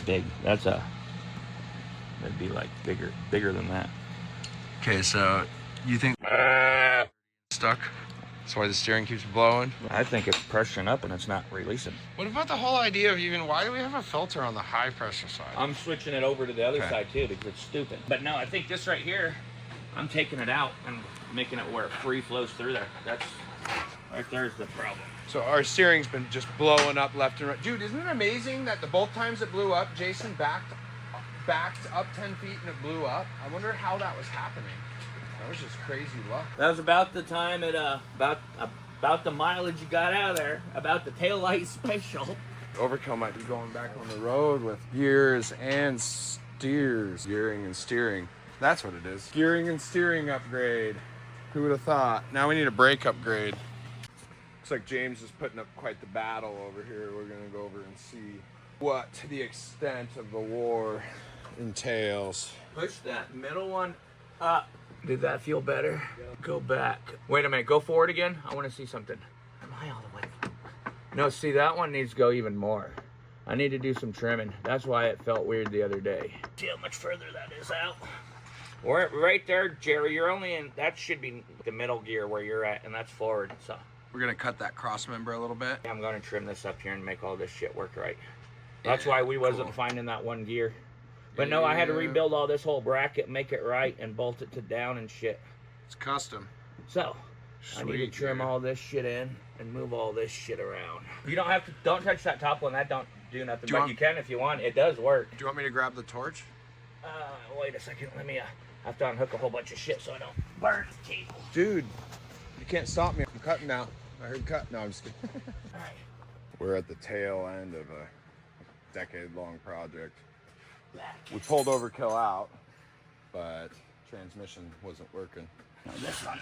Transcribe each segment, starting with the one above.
big. That'd be like bigger than that. Okay, so you think stuck? That's why the steering keeps blowing? I think it's pressuring up and it's not releasing. What about the whole idea of even, why do we have a filter on the high pressure side? I'm switching it over to the other side too because it's stupid. But no, I think this right here, I'm taking it out and making it where it free flows through there. That's right there's the problem. So our steering's been just blowing up left and right. Dude, isn't it amazing that the both times it blew up, Jason backed up 10 feet and it blew up? I wonder how that was happening. That was just crazy luck. That was about the time it about the mileage you got out of there, about the taillight special. Overkill might be going back on the road with gears and steers. Gearing and steering. That's what it is. Gearing and steering upgrade. Who would have thought? Now we need a brake upgrade. Looks like James is putting up quite the battle over here. We're gonna go over and see what the extent of the war entails. Push that middle one up. Did that feel better? Yeah. Go back. Wait a minute, go forward again. I want to see something. Am I all the way? No, see, that one needs to go even more. I need to do some trimming. That's why it felt weird the other day. See how much further that is out? We're right there, Jerry. You're only in, that should be the middle gear where you're at, and that's forward, so. We're gonna cut that cross member a little bit. I'm gonna trim this up here and make all this shit work right. That's why we wasn't finding that one gear. But no, I had to rebuild all this whole bracket, make it right, and bolt it to down and shit. It's custom. So, I need to trim all this shit in and move all this shit around. You don't have to, don't touch that top one. That don't do nothing, but you can if you want. It does work. Do you want me to grab the torch? Wait a second. Let me, I have to unhook a whole bunch of shit so I don't burn the cable. Dude, you can't stop me. I'm cutting now. I heard cut. No, I'm just kidding. All right. We're at the tail end of a decade-long project. We pulled Overkill out, but transmission wasn't working. Now this one,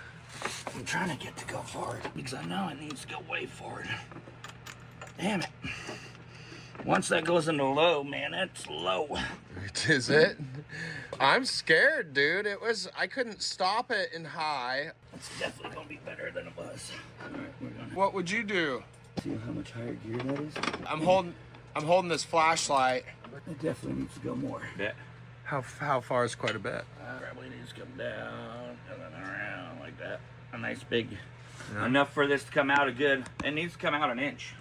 I'm trying to get to go forward because I know it needs to go way forward. Damn it. Once that goes into low, man, that's low. Is it? I'm scared, dude. I couldn't stop it in high. It's definitely gonna be better than it was. All right, we're gonna. What would you do? See how much higher gear that is? I'm holding this flashlight. It definitely needs to go more. Yeah. How far is quite a bit? Probably needs to come down and then around like that. A nice big, enough for this to come out a good. It needs to come out an inch.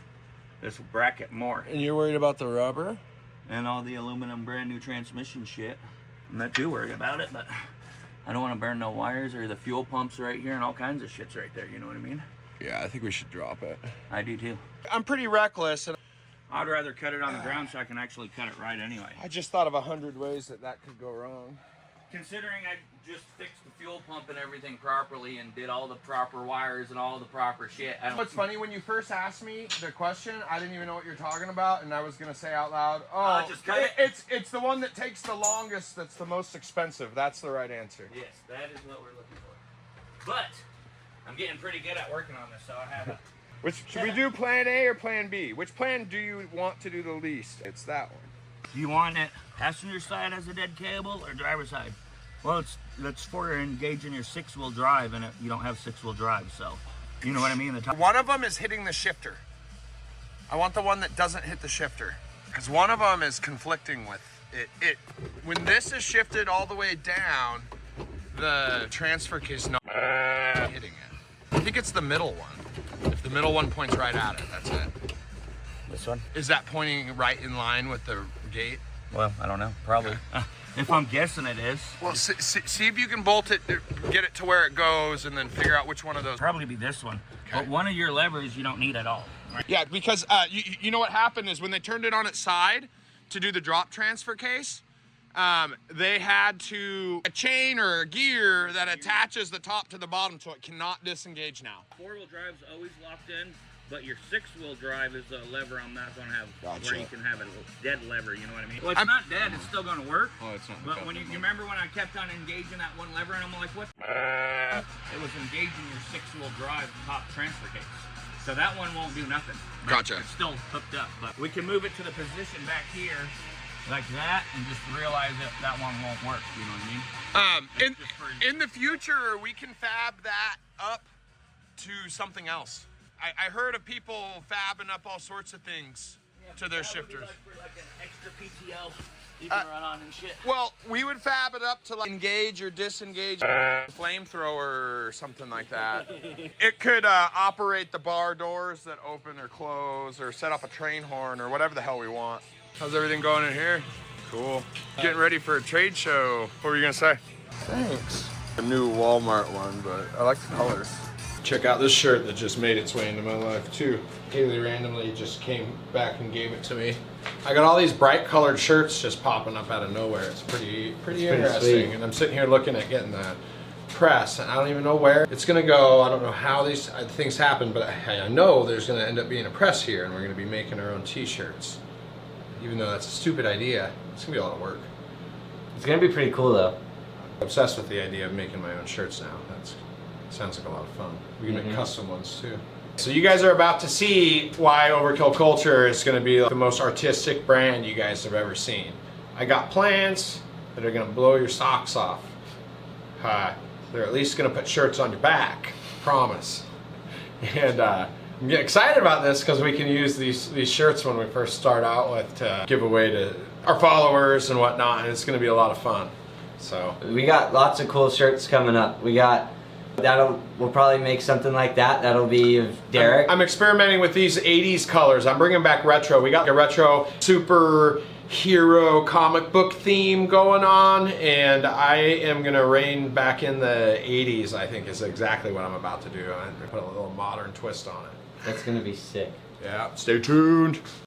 This bracket more. And you're worried about the rubber? And all the aluminum brand new transmission shit. I'm not too worried about it, but I don't want to burn no wires or the fuel pumps right here and all kinds of shit's right there, you know what I mean? Yeah, I think we should drop it. I do too. I'm pretty reckless. And I'd rather cut it on the ground so I can actually cut it right anyway. I just thought of 100 ways that could go wrong. Considering I just fixed the fuel pump and everything properly and did all the proper wires and all the proper shit. What's funny, when you first asked me the question, I didn't even know what you're talking about, and I was going to say out loud, oh, just cut it. It's the one that takes the longest that's the most expensive. That's the right answer. Yes, that is what we're looking for. But I'm getting pretty good at working on this, so I have a... Should we do plan A or plan B? Which plan do you want to do the least? It's that one. Do you want it passenger side as a dead cable or driver side? Well, that's for engaging your 6-wheel drive, and you don't have 6-wheel drive, so you know what I mean? One of them is hitting the shifter. I want the one that doesn't hit the shifter, because one of them is conflicting with it. When this is shifted all the way down, the transfer case is not hitting it. I think it's the middle one. If the middle one points right at it, that's it. This one? Is that pointing right in line with the gate? Well, I don't know. Probably. Okay. If I'm guessing it is. Well, see if you can bolt it, get it to where it goes, and then figure out which one of those. Probably be this one. Okay. But one of your levers you don't need at all. Right? Yeah, because you know what happened is when they turned it on its side to do the drop transfer case, they had a chain or a gear that attaches the top to the bottom so it cannot disengage now. 4-wheel drive's always locked in, but your 6-wheel drive is a lever I'm not going to have where you can have a dead lever, you know what I mean? Well, it's not dead, it's still going to work. Oh, it's not. But when you remember when I kept on engaging that one lever and I'm like, what? It was engaging your 6-wheel drive top transfer case. So that one won't do nothing. Gotcha. It's still hooked up, but we can move it to the position back here like that and just realize that one won't work, you know what I mean? In the future, we can fab that up to something else. I heard of people fabbing up all sorts of things. to their shifters. Like an extra PTO you can run on and shit. Well, we would fab it up to like engage or disengage a flamethrower or something like that. It could operate the bar doors that open or close, or set up a train horn or whatever the hell we want. How's everything going in here? Cool. Getting ready for a trade show. What were you gonna say? Thanks. A new Walmart one, but I like the colors. Check out this shirt that just made its way into my life too. Haley randomly just came back and gave it to me. I got all these bright colored shirts just popping up out of nowhere. It's pretty interesting. Sweet. And I'm sitting here looking at getting the press, and I don't even know where it's gonna go. I don't know how these things happen, but I know there's gonna end up being a press here, and we're gonna be making our own t-shirts. Even though that's a stupid idea, it's gonna be a lot of work. It's gonna be pretty cool though. I'm obsessed with the idea of making my own shirts now. That sounds like a lot of fun. We can make custom ones too. So you guys are about to see why Overkill Culture is going to be the most artistic brand you guys have ever seen. I got plans that are going to blow your socks off. They're at least going to put shirts on your back, promise. And I'm getting excited about this because we can use these shirts when we first start out with to give away to our followers and whatnot, and it's going to be a lot of fun. So We got lots of cool shirts coming up. We'll probably make something like that. That'll be of Derek. I'm experimenting with these 80s colors. I'm bringing back retro. We got a retro superhero comic book theme going on, and I am gonna rein back in the 80s. I think is exactly what I'm about to do. I'm gonna put a little modern twist on it. That's gonna be sick. Yeah, stay tuned.